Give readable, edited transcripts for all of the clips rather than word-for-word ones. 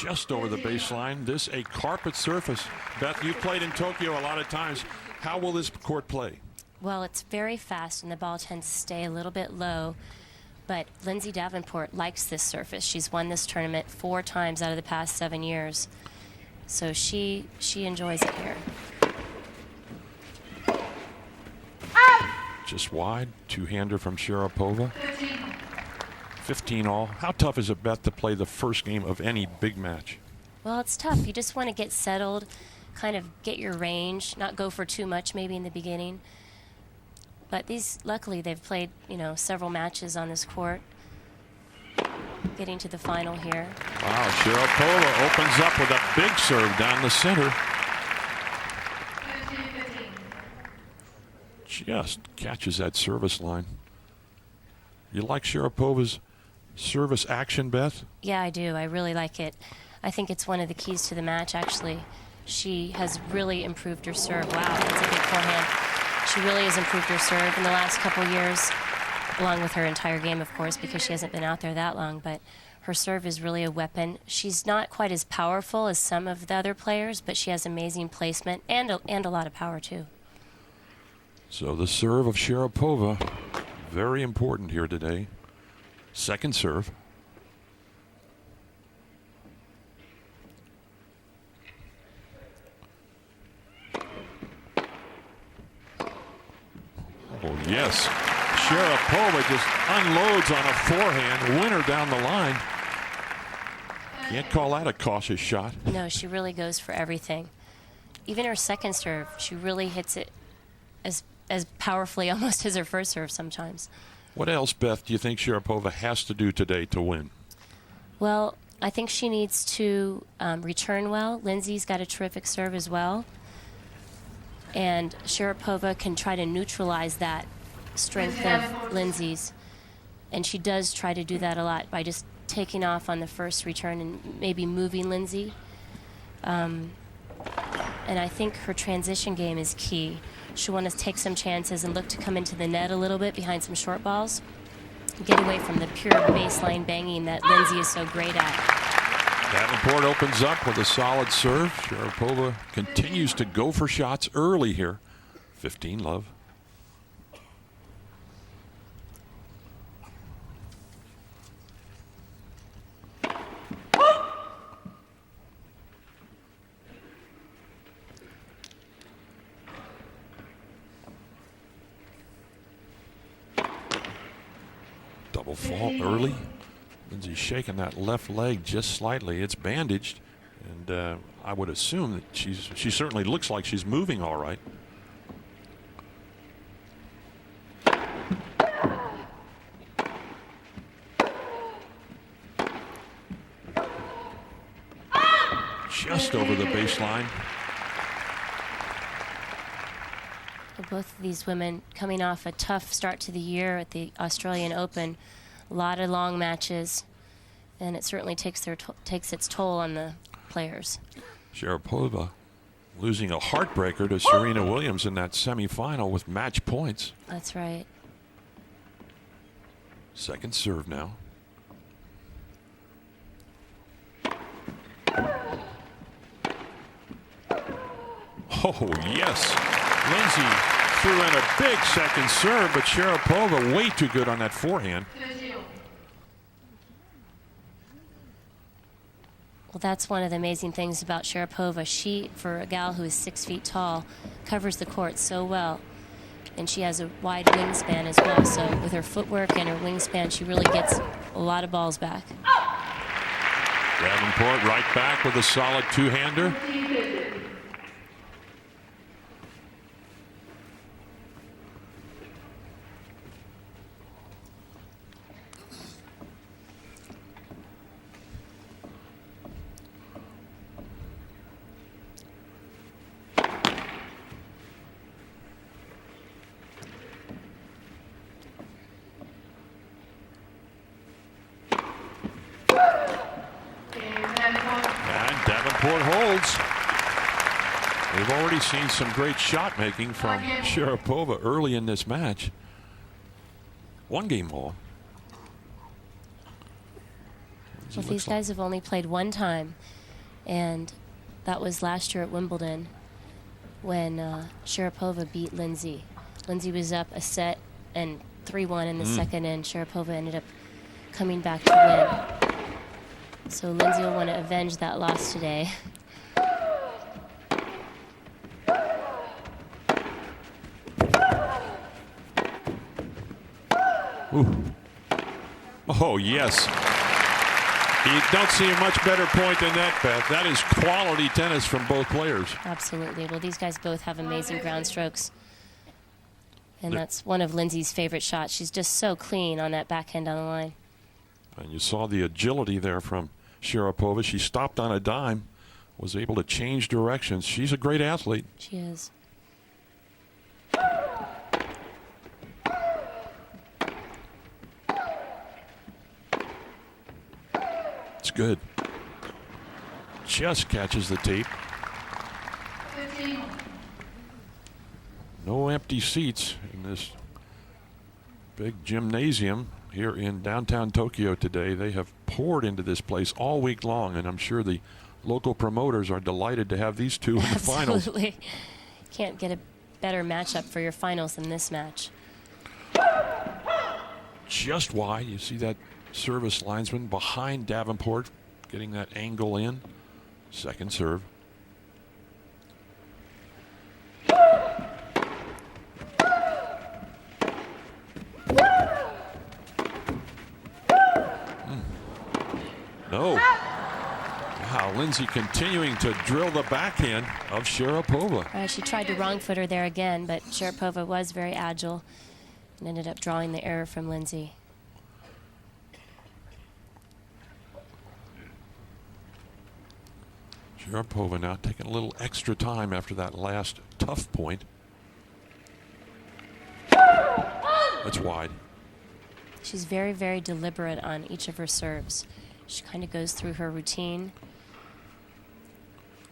just over the baseline. This a carpet surface. Beth, you played in Tokyo a lot of times. How will this court play? Well, it's very fast, and the ball tends to stay a little bit low. But Lindsay Davenport likes this surface. She's won this tournament 4 times out of the past 7 years. So she enjoys it here. Just wide, two-hander from Sharapova. 15 all. How tough is it, Beth, to play the first game of any big match? Well, it's tough. You just want to get settled, kind of get your range, not go for too much maybe in the beginning. But luckily, they've played, several matches on this court. Getting to the final here. Wow, Sharapova opens up with a big serve down the center. Just catches that service line. You like Sharapova's service action, Beth? Yeah, I do. I really like it. I think it's one of the keys to the match, actually. She has really improved her serve. Wow, that's a big forehand. She really has improved her serve in the last couple years, along with her entire game, of course, because she hasn't been out there that long. But her serve is really a weapon. She's not quite as powerful as some of the other players, but she has amazing placement and a lot of power, too. So the serve of Sharapova, very important here today. Second serve. Oh, yes. Sharapova just unloads on a forehand, winner down the line. Can't call that a cautious shot. No, she really goes for everything. Even her second serve, she really hits it as powerfully almost as her first serve sometimes. What else, Beth, do you think Sharapova has to do today to win? Well, I think she needs to return well. Lindsay's got a terrific serve as well. And Sharapova can try to neutralize that strength of Lindsay's. And she does try to do that a lot by just taking off on the first return and maybe moving Lindsay. And I think her transition game is key. She'll want to take some chances and look to come into the net a little bit behind some short balls. Get away from the pure baseline banging that Lindsay is so great at. Davenport opens up with a solid serve. Sharapova continues to go for shots early here. 15 love. Double fault early. Lindsay's shaking that left leg just slightly. It's bandaged, and I would assume that she certainly looks like she's moving all right. Just over the baseline. Both of these women coming off a tough start to the year at the Australian Open. A lot of long matches, and it certainly takes its toll on the players. Sharapova losing a heartbreaker to Serena Williams in that semifinal with match points. That's right. Second serve now. Oh, yes. Lindsay threw in a big second serve, but Sharapova way too good on that forehand. Well, that's one of the amazing things about Sharapova. She, for a gal who is 6 feet tall, covers the court so well. And she has a wide wingspan as well. So with her footwork and her wingspan, she really gets a lot of balls back. Davenport right back with a solid two-hander. Holds. We've already seen some great shot making from Sharapova early in this match. One game ball. Lindsay Well, these guys have only played one time, and that was last year at Wimbledon when Sharapova beat Lindsay. Lindsay was up a set and 3-1 in the second, and Sharapova ended up coming back to win. So Lindsay will want to avenge that loss today. Ooh. Oh, yes. You don't see a much better point than that, Beth. That is quality tennis from both players. Absolutely. Well, these guys both have amazing ground strokes. And that's one of Lindsay's favorite shots. She's just so clean on that backhand down the line. And you saw the agility there from Sharapova. She stopped on a dime, was able to change directions. She's a great athlete. She is. It's good. Just catches the tape. No empty seats in this big gymnasium here in downtown Tokyo today. They have poured into this place all week long, and I'm sure the local promoters are delighted to have these two in the finals. Absolutely. Can't get a better matchup for your finals than this match. Just wide. You see that service linesman behind Davenport getting that angle in. Second serve. No. Wow, Lindsay continuing to drill the backhand of Sharapova. She tried to wrong foot her there again, but Sharapova was very agile and ended up drawing the error from Lindsay. Sharapova now taking a little extra time after that last tough point. That's wide. She's very, very deliberate on each of her serves. She kind of goes through her routine,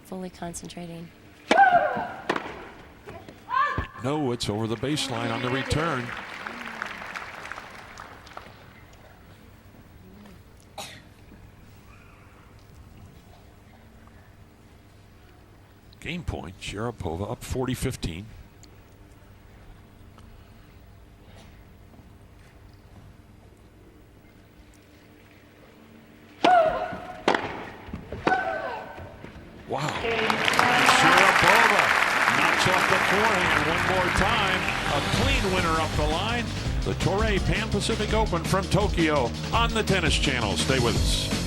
fully concentrating. No, it's over the baseline on the return. Game point, Sharapova up 40-15. Wow. Sharapova knocks off the forehand one more time. A clean winner up the line. The Toray Pan Pacific Open from Tokyo on the Tennis Channel. Stay with us.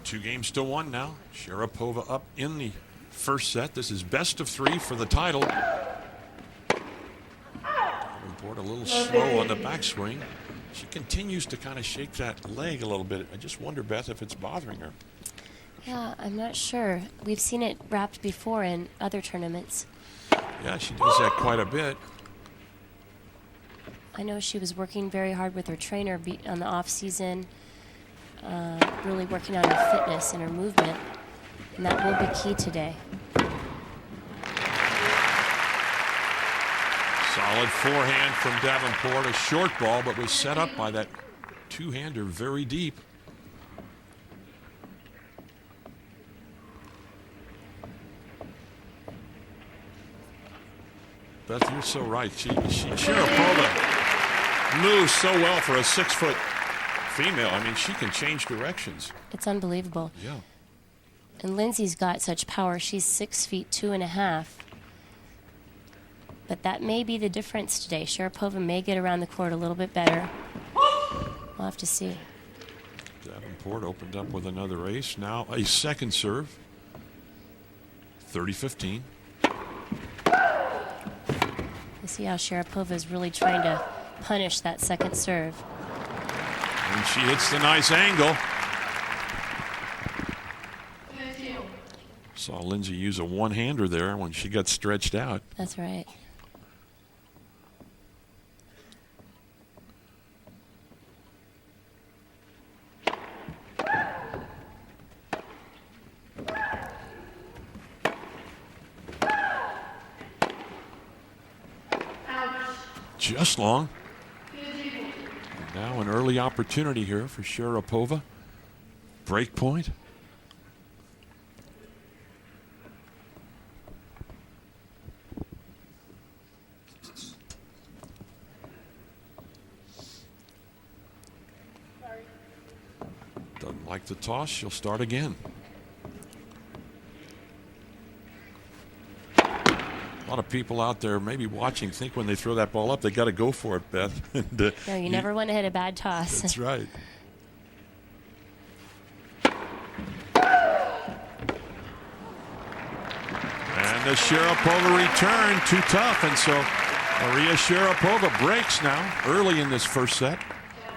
Two games to one now. Sharapova up in the first set. This is best of three for the title. Davenport a little slow on the backswing. She continues to kind of shake that leg a little bit. I just wonder, Beth, if it's bothering her. Yeah, I'm not sure. We've seen it wrapped before in other tournaments. Yeah, she does that quite a bit. I know she was working very hard with her trainer on the off season. Really working on her fitness and her movement, and that will be key today. Solid forehand from Davenport, a short ball, but was set up by that two-hander very deep. Beth, you're so right. Sharapova moves so well for a 6-foot female. I mean, she can change directions. It's unbelievable. Yeah. And Lindsay's got such power. She's 6 feet 2.5. But that may be the difference today. Sharapova may get around the court a little bit better. We'll have to see. Davenport opened up with another ace. Now a second serve. 30-15. You see how Sharapova is really trying to punish that second serve. And she hits the nice angle. Saw Lindsay use a one-hander there when she got stretched out. That's right. Just long. Now an early opportunity here for Sharapova. Break point. Doesn't like the toss. She'll start again. A lot of people out there maybe watching think when they throw that ball up, they got to go for it, Beth. And, no, you never want to hit a bad toss. That's right. And the Sharapova return, too tough. And so Maria Sharapova breaks now early in this first set,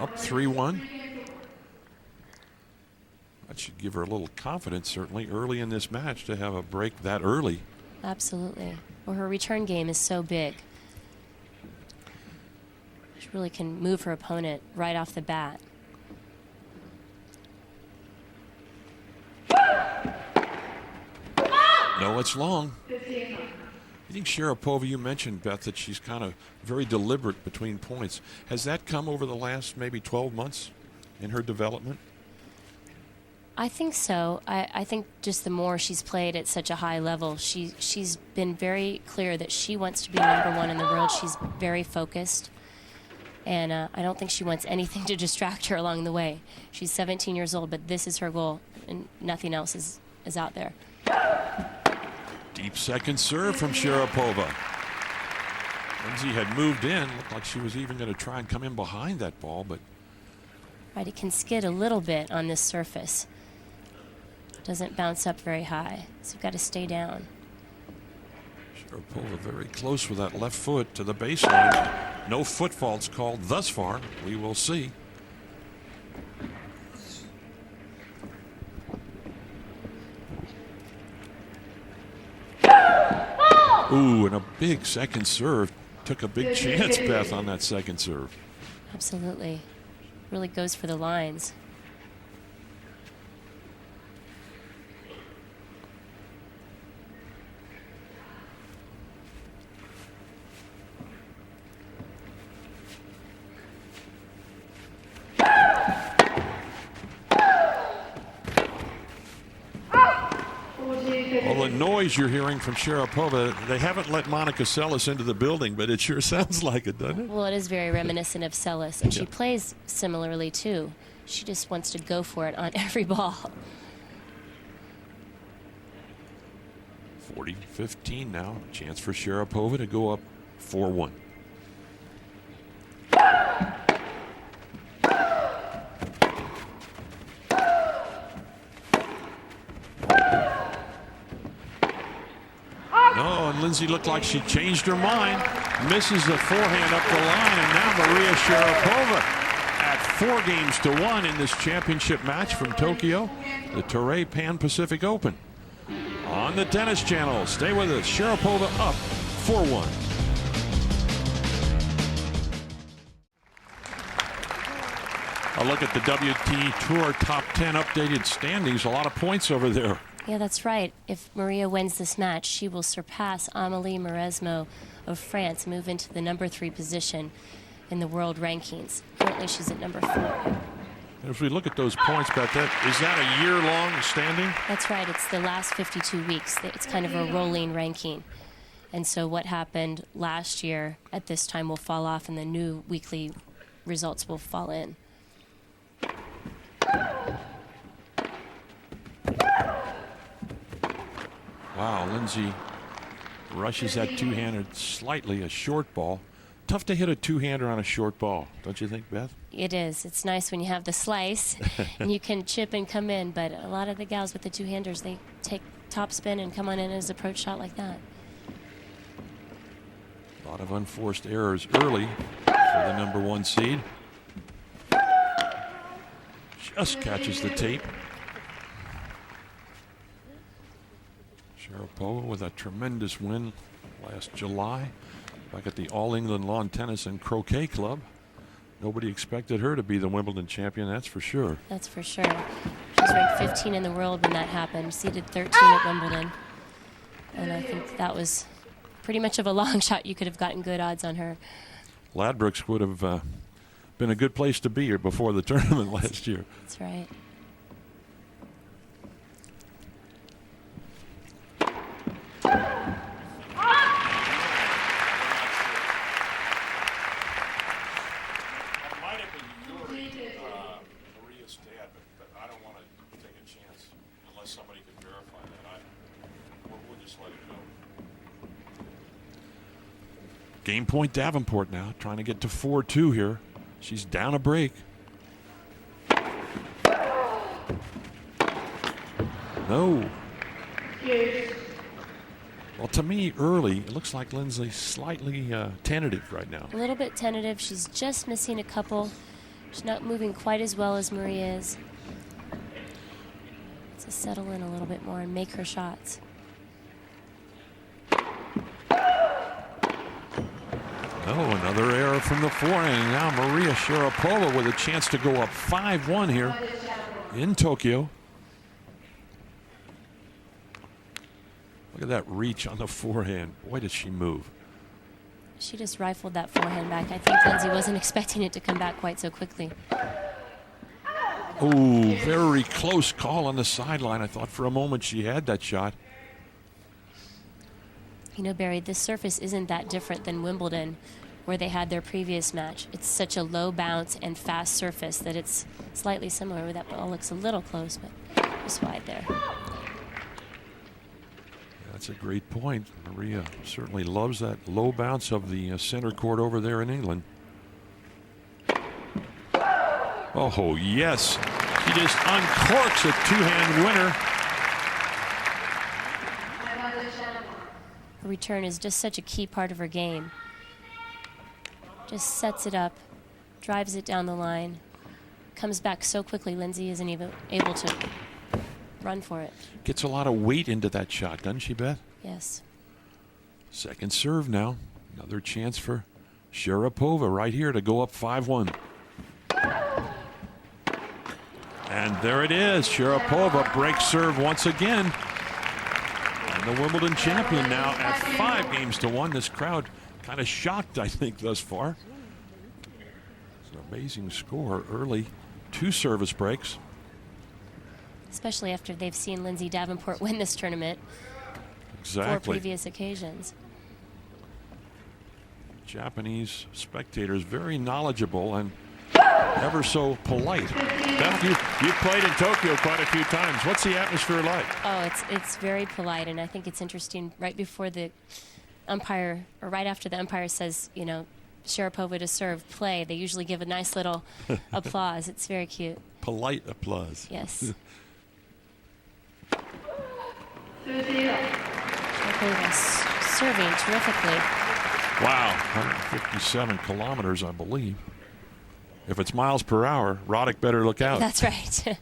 up 3-1. That should give her a little confidence, certainly, early in this match to have a break that early. Absolutely. Well, her return game is so big. She really can move her opponent right off the bat. No, it's long. I think Sharapova, you mentioned, Beth, that she's kind of very deliberate between points. Has that come over the last maybe 12 months in her development? I think so. I think just the more she's played at such a high level, she's been very clear that she wants to be #1 in the world. She's very focused. And I don't think she wants anything to distract her along the way. She's 17 years old, but this is her goal, and nothing else is out there. Deep second serve from Sharapova. Lindsay had moved in. Looked like she was even going to try and come in behind that ball, but... Right, it can skid a little bit on this surface. Doesn't bounce up very high, so you've got to stay down. Sharapova very close with that left foot to the baseline. No foot faults called thus far. We will see. Ooh, and a big second serve. Took a big chance, Beth, on that second serve. Absolutely. Really goes for the lines. Well, the noise you're hearing from Sharapova, they haven't let Monica Seles into the building, but it sure sounds like it, doesn't it? Well, it is very reminiscent of Seles, and she plays similarly, too. She just wants to go for it on every ball. 40-15 now. Chance for Sharapova to go up 4-1. No, and Lindsay looked like she changed her mind. Misses the forehand up the line, and now Maria Sharapova at 4-1 in this championship match from Tokyo, the Toray Pan-Pacific Open. On the Tennis Channel, stay with us. Sharapova up 4-1. A look at the WT Tour Top 10 updated standings. A lot of points over there. Yeah, that's right. If Maria wins this match, she will surpass Amélie Mauresmo of France, move into the #3 position in the world rankings. Currently, she's at #4. If we look at those points, Beth, is that a year-long standing? That's right. It's the last 52 weeks. It's kind of a rolling ranking. And so what happened last year at this time will fall off, and the new weekly results will fall in. Wow, Lindsay rushes that two-handed slightly, a short ball. Tough to hit a two-hander on a short ball, don't you think, Beth? It is. It's nice when you have the slice and you can chip and come in, but a lot of the gals with the two-handers, they take topspin and come on in as approach shot like that. A lot of unforced errors early for the #1 seed. Just catches the tape. Sharapova with a tremendous win last July back at the All England Lawn Tennis and Croquet Club. Nobody expected her to be the Wimbledon champion, that's for sure. That's for sure. She was ranked 15 in the world when that happened, seeded 13 at Wimbledon. And I think that was pretty much of a long shot. You could have gotten good odds on her. Ladbrokes would have been a good place to be here before the tournament last year. That's right. Game point Davenport now, trying to get to 4-2 here. She's down a break. No. Well, to me, early, it looks like Lindsay slightly tentative right now. A little bit tentative. She's just missing a couple. She's not moving quite as well as Marie is. To settle in a little bit more and make her shots. Oh, another error from the forehand. Now Maria Sharapova with a chance to go up 5-1 here in Tokyo. Look at that reach on the forehand. Boy, does she move. She just rifled that forehand back. I think Lindsay wasn't expecting it to come back quite so quickly. Oh, very close call on the sideline. I thought for a moment she had that shot. You know, Barry, this surface isn't that different than Wimbledon, where they had their previous match. It's such a low bounce and fast surface that it's slightly similar. That ball looks a little close, but just wide there. That's a great point. Maria certainly loves that low bounce of the center court over there in England. Oh, yes. She just uncorks a two-hand winner. Her return is just such a key part of her game. Just sets it up, drives it down the line, comes back so quickly Lindsay isn't even able to run for it. Gets a lot of weight into that shot, doesn't she, Beth? Yes. Second serve now. Another chance for Sharapova right here to go up 5-1. And there it is. Sharapova breaks serve once again. And the Wimbledon champion now at 5-1. This crowd kind of shocked, I think, thus far. It's an amazing score early. 2 service breaks. Especially after they've seen Lindsay Davenport win this tournament. Exactly. 4 previous occasions. Japanese spectators very knowledgeable and ever so polite. Beth, you've played in Tokyo quite a few times. What's the atmosphere like? Oh, it's very polite, and I think it's interesting. Right before the umpire, or right after the umpire says, you know, Sharapova to serve, play, they usually give a nice little applause. It's very cute. Polite applause. Yes. Sharapova serving terrifically. Wow, 157 kilometers, I believe. If it's miles per hour, Roddick better look out. That's right.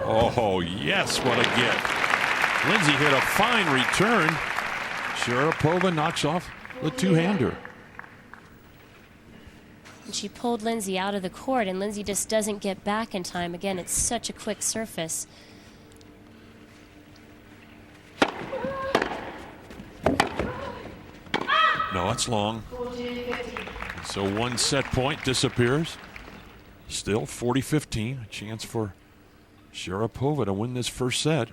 Oh, yes, what a gift. Lindsay hit a fine return. Sharapova knocks off the two-hander. And she pulled Lindsay out of the court, and Lindsay just doesn't get back in time. Again, it's such a quick surface. No, it's long. So one set point disappears. Still 40-15. A chance for Sharapova to win this first set.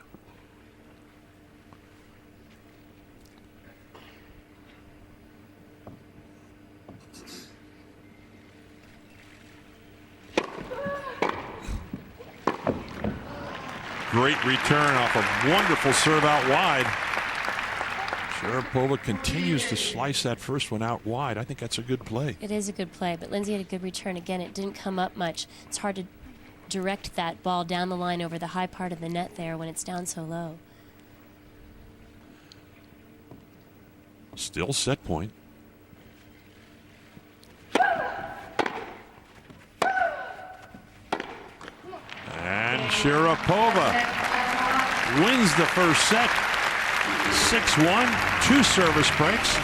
Great return off a wonderful serve out wide. Sharapova continues to slice that first one out wide. I think that's a good play. It is a good play, but Lindsay had a good return. Again, it didn't come up much. It's hard to direct that ball down the line over the high part of the net there when it's down so low. Still set point. And Sharapova wins the first set. 6-1, 2 service breaks.